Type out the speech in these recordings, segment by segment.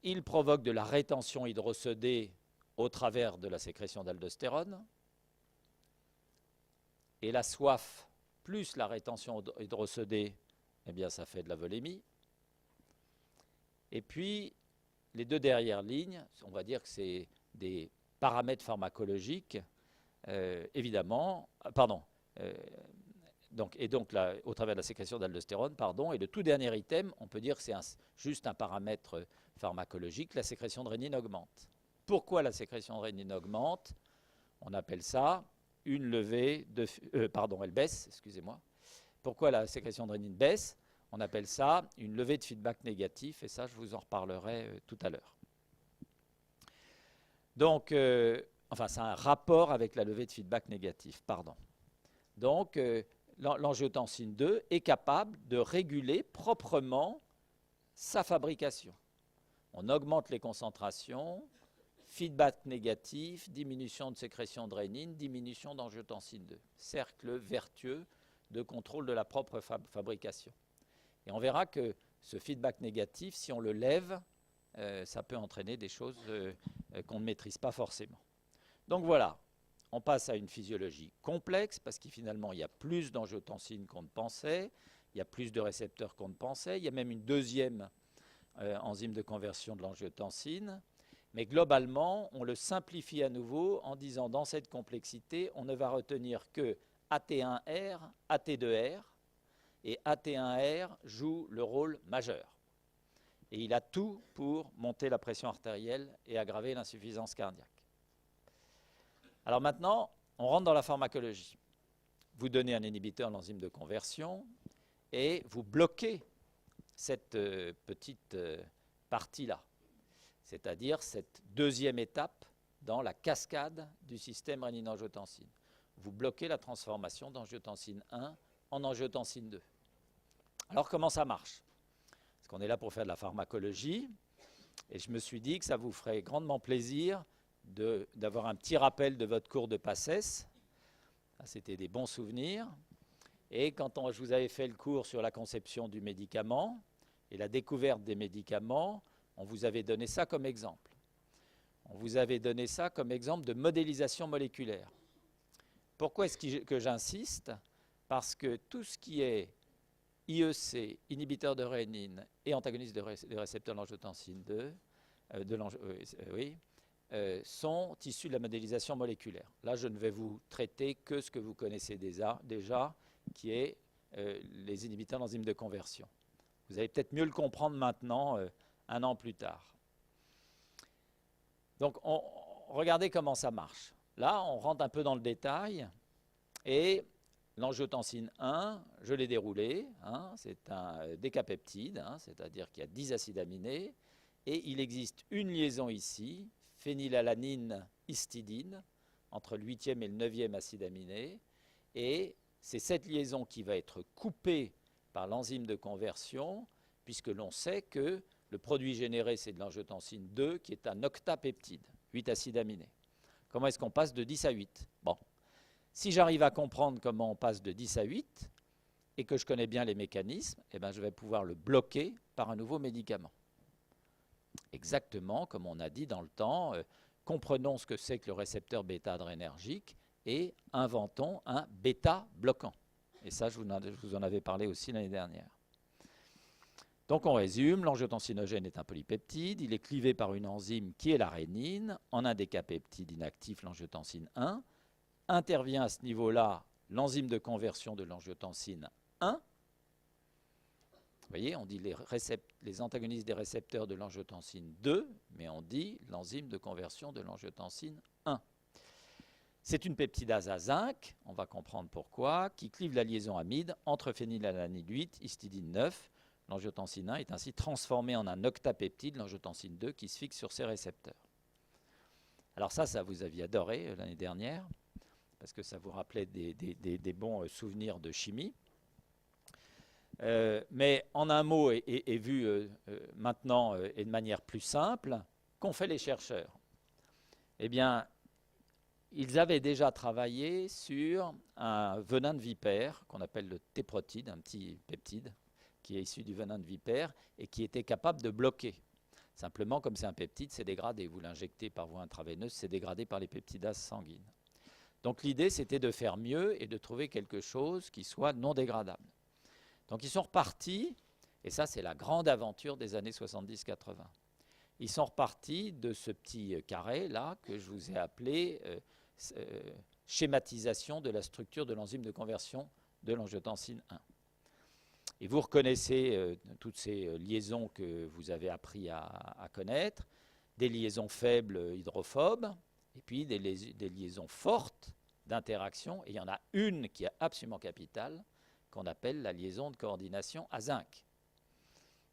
il provoque de la rétention hydrosodée au travers de la sécrétion d'aldostérone. Et la soif plus la rétention hydrosodée, eh bien, ça fait de la volémie. Et puis, les deux dernières lignes, on va dire que c'est des paramètres pharmacologiques, évidemment, pardon, donc là, au travers de la sécrétion d'aldostérone, pardon, et le tout dernier item, on peut dire que c'est juste un paramètre pharmacologique, la sécrétion de rénine augmente. Pourquoi la sécrétion de rénine augmente? On appelle ça une levée de... elle baisse, excusez-moi. Pourquoi la sécrétion de rénine baisse? On appelle ça une levée de feedback négatif, et ça, je vous en reparlerai tout à l'heure. Donc, c'est un rapport avec la levée de feedback négatif, pardon. Donc, l'angiotensine 2 est capable de réguler proprement sa fabrication. On augmente les concentrations, feedback négatif, diminution de sécrétion de rénine, diminution d'angiotensine 2. Cercle vertueux de contrôle de la propre fabrication. Et on verra que ce feedback négatif, si on le lève, ça peut entraîner des choses qu'on ne maîtrise pas forcément. Donc voilà, on passe à une physiologie complexe parce que finalement, il y a plus d'angiotensine qu'on ne pensait, il y a plus de récepteurs qu'on ne pensait, il y a même une deuxième enzyme de conversion de l'angiotensine. Mais globalement, on le simplifie à nouveau en disant dans cette complexité, on ne va retenir que AT1R, AT2R, et AT1R joue le rôle majeur. Et il a tout pour monter la pression artérielle et aggraver l'insuffisance cardiaque. Alors maintenant, on rentre dans la pharmacologie. Vous donnez un inhibiteur de l'enzyme de conversion et vous bloquez cette petite partie-là, c'est-à-dire cette deuxième étape dans la cascade du système rénine-angiotensine. Vous bloquez la transformation d'angiotensine 1 en angiotensine 2. Alors comment ça marche? Parce qu'on est là pour faire de la pharmacologie, et je me suis dit que ça vous ferait grandement plaisir d'avoir un petit rappel de votre cours de PACES. C'était des bons souvenirs. Et quand je vous avais fait le cours sur la conception du médicament et la découverte des médicaments, on vous avait donné ça comme exemple. On vous avait donné ça comme exemple de modélisation moléculaire. Pourquoi est-ce que j'insiste? Parce que tout ce qui est IEC, inhibiteur de rénine et antagoniste des récepteurs de l'angiotensine 2, sont issus de la modélisation moléculaire. Là, je ne vais vous traiter que ce que vous connaissez déjà qui est les inhibiteurs d'enzymes de conversion. Vous allez peut-être mieux le comprendre maintenant, un an plus tard. Donc, regardez comment ça marche. Là, on rentre un peu dans le détail, et l'angiotensine 1, je l'ai déroulé, c'est un décapeptide, c'est-à-dire qu'il y a 10 acides aminés, et il existe une liaison ici, phénylalanine histidine, entre le 8e et le 9e acide aminé, et c'est cette liaison qui va être coupée par l'enzyme de conversion, puisque l'on sait que le produit généré, c'est de l'angiotensine 2, qui est un octapeptide, 8 acides aminés. Comment est-ce qu'on passe de 10 à 8? Bon, si j'arrive à comprendre comment on passe de 10 à 8, et que je connais bien les mécanismes, eh ben, je vais pouvoir le bloquer par un nouveau médicament. Exactement comme on a dit dans le temps, comprenons ce que c'est que le récepteur bêta-adrénergique et inventons un bêta-bloquant. Et ça, je vous en avais parlé aussi l'année dernière. Donc on résume, l'angiotensinogène est un polypeptide, il est clivé par une enzyme qui est la rénine, en un décapeptide inactif, l'angiotensine 1. Intervient à ce niveau-là l'enzyme de conversion de l'angiotensine 1. Vous voyez, on dit les antagonistes des récepteurs de l'angiotensine 2, mais on dit l'enzyme de conversion de l'angiotensine 1. C'est une peptidase à zinc, on va comprendre pourquoi, qui clive la liaison amide entre phénylalanine 8, histidine 9. L'angiotensine 1 est ainsi transformée en un octapeptide, l'angiotensine 2, qui se fixe sur ses récepteurs. Alors ça vous aviez adoré l'année dernière, parce que ça vous rappelait des bons souvenirs de chimie. Mais en un mot, et vu maintenant et de manière plus simple, qu'ont fait les chercheurs? Eh bien, ils avaient déjà travaillé sur un venin de vipère, qu'on appelle le téprotide, un petit peptide, qui est issu du venin de vipère, et qui était capable de bloquer. Simplement, comme c'est un peptide, c'est dégradé. Vous l'injectez par voie intraveineuse, c'est dégradé par les peptidases sanguines. Donc l'idée, c'était de faire mieux et de trouver quelque chose qui soit non dégradable. Donc ils sont repartis, et ça c'est la grande aventure des années 70-80. Ils sont repartis de ce petit carré là que je vous ai appelé schématisation de la structure de l'enzyme de conversion de l'angiotensine 1. Et vous reconnaissez toutes ces liaisons que vous avez appris à connaître, des liaisons faibles hydrophobes, et puis des liaisons fortes d'interaction. Et il y en a une qui est absolument capitale, qu'on appelle la liaison de coordination à zinc.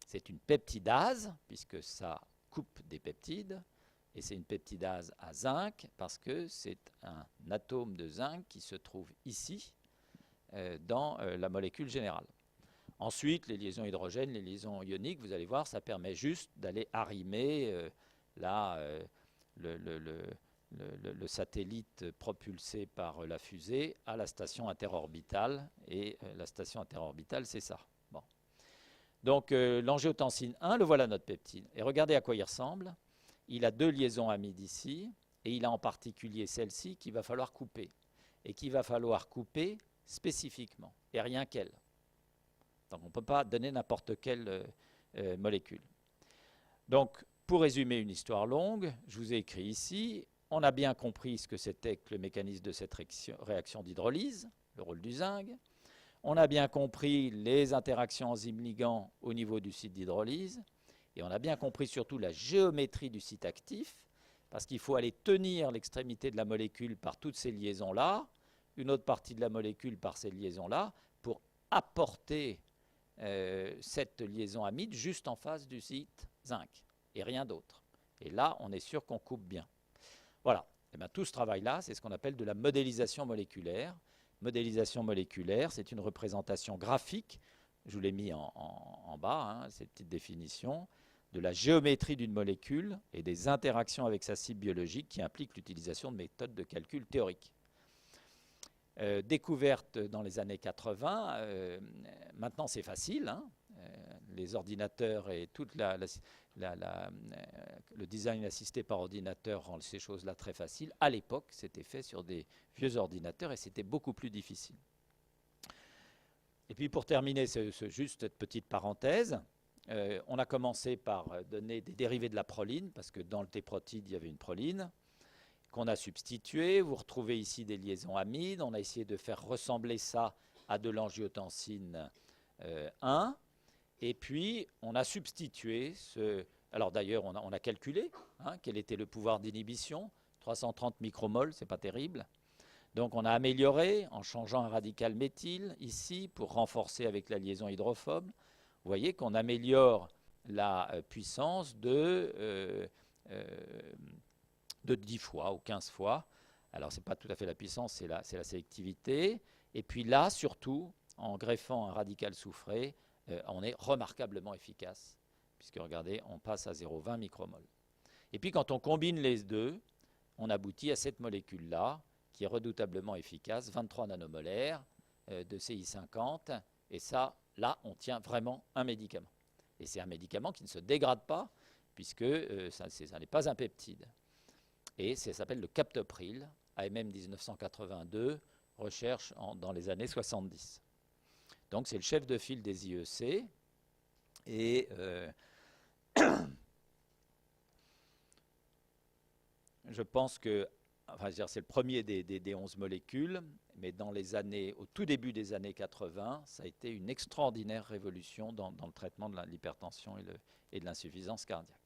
C'est une peptidase, puisque ça coupe des peptides, et c'est une peptidase à zinc, parce que c'est un atome de zinc qui se trouve ici, dans la molécule générale. Ensuite, les liaisons hydrogènes, les liaisons ioniques, vous allez voir, ça permet juste d'aller arrimer le satellite propulsé par la fusée à la station interorbitale. Et la station interorbitale, c'est ça. Bon. Donc, l'angiotensine 1, le voilà notre peptide. Et regardez à quoi il ressemble. Il a 2 liaisons amides ici, et il a en particulier celle-ci qu'il va falloir couper. Et qu'il va falloir couper spécifiquement, et rien qu'elle. Donc on ne peut pas donner n'importe quelle molécule. Donc, pour résumer une histoire longue, je vous ai écrit ici, on a bien compris ce que c'était que le mécanisme de cette réaction d'hydrolyse, le rôle du zinc. On a bien compris les interactions enzymes-ligands au niveau du site d'hydrolyse. Et on a bien compris surtout la géométrie du site actif, parce qu'il faut aller tenir l'extrémité de la molécule par toutes ces liaisons-là, une autre partie de la molécule par ces liaisons-là, pour apporter cette liaison amide juste en face du site zinc, et rien d'autre. Et là, on est sûr qu'on coupe bien. Voilà. Et bien, tout ce travail-là, c'est ce qu'on appelle de la modélisation moléculaire. Modélisation moléculaire, c'est une représentation graphique, je vous l'ai mis en bas, cette petite définition, de la géométrie d'une molécule et des interactions avec sa cible biologique qui impliquent l'utilisation de méthodes de calcul théoriques. Découverte dans les années 80, maintenant c'est facile, les ordinateurs et tout le design assisté par ordinateur rend ces choses-là très faciles. À l'époque, c'était fait sur des vieux ordinateurs et c'était beaucoup plus difficile. Et puis pour terminer juste cette petite parenthèse, on a commencé par donner des dérivés de la proline, parce que dans le T-protide, il y avait une proline, qu'on a substitué. Vous retrouvez ici des liaisons amides. On a essayé de faire ressembler ça à de l'angiotensine 1. Et puis, on a substitué alors d'ailleurs, on a calculé quel était le pouvoir d'inhibition. 330 micromoles, c'est pas terrible. Donc, on a amélioré en changeant un radical méthyle ici pour renforcer avec la liaison hydrophobe. Vous voyez qu'on améliore la puissance de 10 fois ou 15 fois. Alors, ce n'est pas tout à fait la puissance, c'est la sélectivité. Et puis là, surtout, en greffant un radical soufré, on est remarquablement efficace, puisque regardez, on passe à 0,20 micromol. Et puis, quand on combine les deux, on aboutit à cette molécule-là, qui est redoutablement efficace, 23 nanomolaires de CI50. Et ça, là, on tient vraiment un médicament. Et c'est un médicament qui ne se dégrade pas, puisque ça n'est pas un peptide. Et ça s'appelle le captopril, AMM 1982, recherche dans les années 70. Donc c'est le chef de file des IEC. Et je pense que c'est le premier des 11 molécules, mais au tout début des années 80, ça a été une extraordinaire révolution dans le traitement de l'hypertension et de l'insuffisance cardiaque.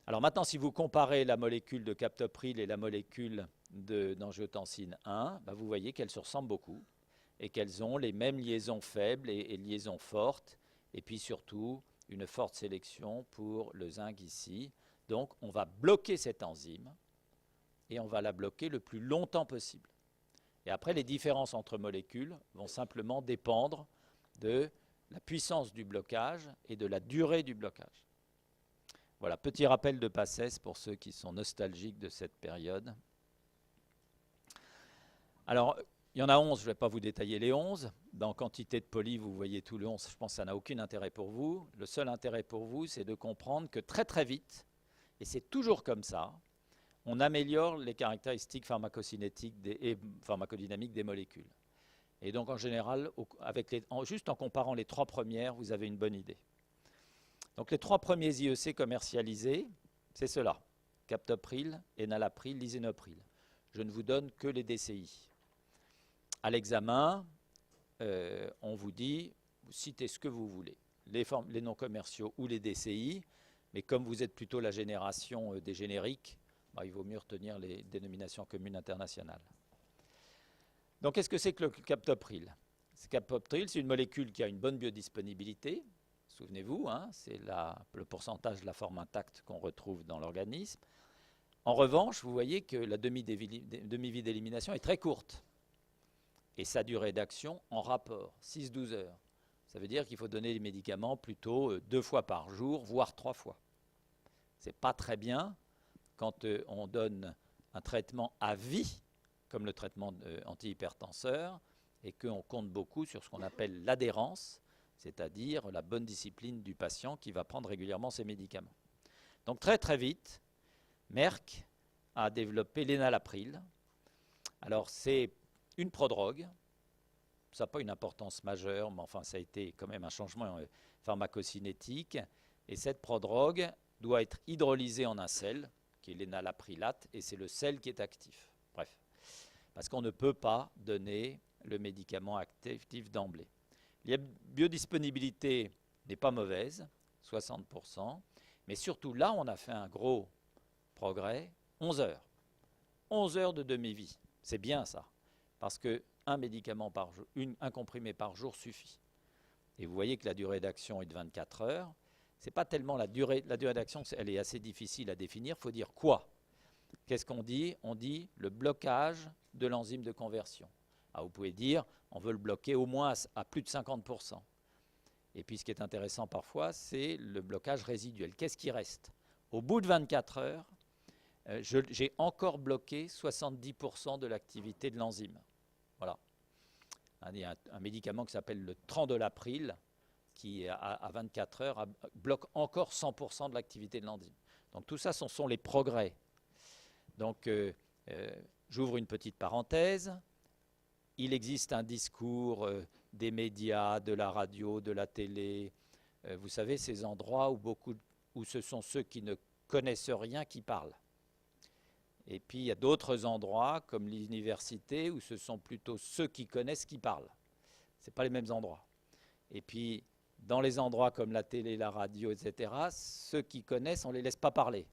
Alors maintenant, si vous comparez la molécule de captopril et la molécule d'angiotensine 1, vous voyez qu'elles se ressemblent beaucoup et qu'elles ont les mêmes liaisons faibles et liaisons fortes, et puis surtout une forte sélection pour le zinc ici. Donc on va bloquer cette enzyme et on va la bloquer le plus longtemps possible. Et après, les différences entre molécules vont simplement dépendre de la puissance du blocage et de la durée du blocage. Voilà, petit rappel de passesse pour ceux qui sont nostalgiques de cette période. Alors, Il y en a 11, je ne vais pas vous détailler les 11. Dans quantité de poly, vous voyez tous les 11, je pense que ça n'a aucun intérêt pour vous. Le seul intérêt pour vous, c'est de comprendre que très très vite, et c'est toujours comme ça, on améliore les caractéristiques pharmacocinétiques et pharmacodynamiques des molécules. Et donc en général, juste en comparant les 3 premières, vous avez une bonne idée. Donc les 3 premiers IEC commercialisés, c'est cela: captopril, enalapril, lisinopril. Je ne vous donne que les DCI. À l'examen, on vous dit, vous citez ce que vous voulez, les noms commerciaux ou les DCI, mais comme vous êtes plutôt la génération des génériques, il vaut mieux retenir les dénominations communes internationales. Donc, qu'est-ce que c'est que le captopril? Captopril, c'est une molécule qui a une bonne biodisponibilité. Souvenez-vous, hein, c'est le pourcentage de la forme intacte qu'on retrouve dans l'organisme. En revanche, vous voyez que la demi-vie d'élimination est très courte. Et sa durée d'action en rapport, 6-12 heures. Ça veut dire qu'il faut donner les médicaments plutôt 2 fois par jour, voire 3 fois. Ce n'est pas très bien quand on donne un traitement à vie, comme le traitement antihypertenseur, et qu'on compte beaucoup sur ce qu'on appelle l'adhérence, c'est-à-dire la bonne discipline du patient qui va prendre régulièrement ses médicaments. Donc très très vite, Merck a développé l'enalapril. Alors c'est une prodrogue, ça n'a pas une importance majeure, mais enfin ça a été quand même un changement pharmacocinétique, et cette prodrogue doit être hydrolysée en un sel, qui est l'enalaprilate, et c'est le sel qui est actif. Bref, parce qu'on ne peut pas donner le médicament actif d'emblée. La biodisponibilité n'est pas mauvaise, 60%, mais surtout là, on a fait un gros progrès, 11 heures. 11 heures de demi-vie, c'est bien ça, parce qu'un médicament par jour, un comprimé par jour suffit. Et vous voyez que la durée d'action est de 24 heures. Ce n'est pas tellement la durée d'action, elle est assez difficile à définir. Il faut dire quoi? Qu'est-ce qu'on dit? On dit le blocage de l'enzyme de conversion. Alors vous pouvez dire, on veut le bloquer au moins à plus de 50%. Et puis ce qui est intéressant parfois, c'est le blocage résiduel. Qu'est-ce qui reste? Au bout de 24 heures, j'ai encore bloqué 70% de l'activité de l'enzyme. Voilà. Il y a un médicament qui s'appelle le Trandolapril, qui à 24 heures bloque encore 100% de l'activité de l'enzyme. Donc tout ça, ce sont les progrès. Donc j'ouvre une petite parenthèse. Il existe un discours des médias, de la radio, de la télé. Vous savez, ces endroits où ce sont ceux qui ne connaissent rien qui parlent. Et puis il y a d'autres endroits, comme l'université, où ce sont plutôt ceux qui connaissent qui parlent. Ce n'est pas les mêmes endroits. Et puis, dans les endroits comme la télé, la radio, etc., ceux qui connaissent, on ne les laisse pas parler.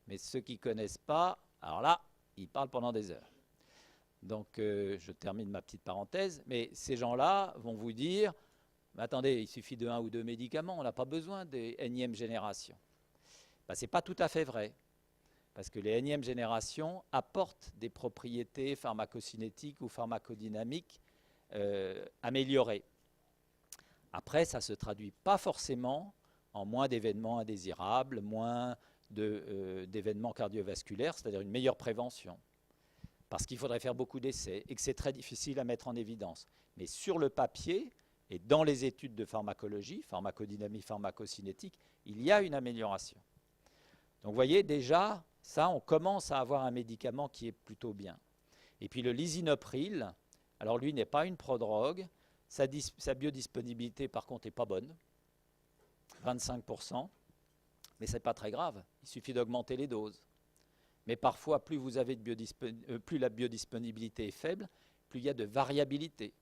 Mais ceux qui ne connaissent pas, alors là, ils parlent pendant des heures. Donc, je termine ma petite parenthèse. Mais ces gens-là vont vous dire, mais attendez, il suffit de 1 ou 2 médicaments, on n'a pas besoin des énièmes générations. Ben, ce n'est pas tout à fait vrai. Parce que les énièmes générations apportent des propriétés pharmacocinétiques ou pharmacodynamiques améliorées. Après, ça ne se traduit pas forcément en moins d'événements indésirables, moins d'événements cardiovasculaires, c'est-à-dire une meilleure prévention. Parce qu'il faudrait faire beaucoup d'essais et que c'est très difficile à mettre en évidence. Mais sur le papier et dans les études de pharmacologie, pharmacodynamie, pharmacocinétique, il y a une amélioration. Donc vous voyez, déjà, ça, on commence à avoir un médicament qui est plutôt bien. Et puis le lisinopril, alors lui n'est pas une prodrogue, sa biodisponibilité par contre n'est pas bonne, 25%, mais ce n'est pas très grave, il suffit d'augmenter les doses. Mais parfois, plus la biodisponibilité est faible, plus il y a de variabilité.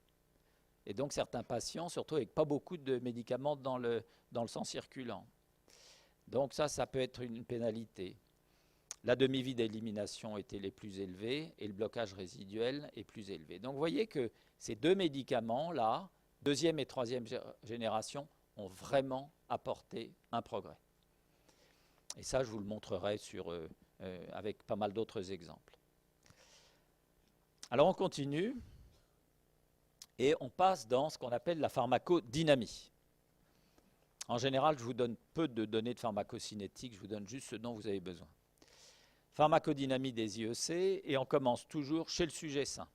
Et donc certains patients, surtout avec pas beaucoup de médicaments dans le sang circulant. Donc ça peut être une pénalité. La demi-vie d'élimination était les plus élevées et le blocage résiduel est plus élevé. Donc vous voyez que ces 2 médicaments-là, 2e et 3e génération, ont vraiment apporté un progrès. Et ça, je vous le montrerai avec pas mal d'autres exemples. Alors on continue et on passe dans ce qu'on appelle la pharmacodynamie. En général, je vous donne peu de données de pharmacocinétique, je vous donne juste ce dont vous avez besoin. Pharmacodynamie des IEC, et on commence toujours chez le sujet sain.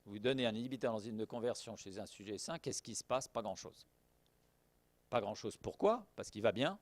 Vous donnez un inhibiteur d'enzyme de conversion chez un sujet sain, qu'est-ce qui se passe? Pas grand-chose. Pas grand-chose. Pourquoi? Parce qu'il va bien.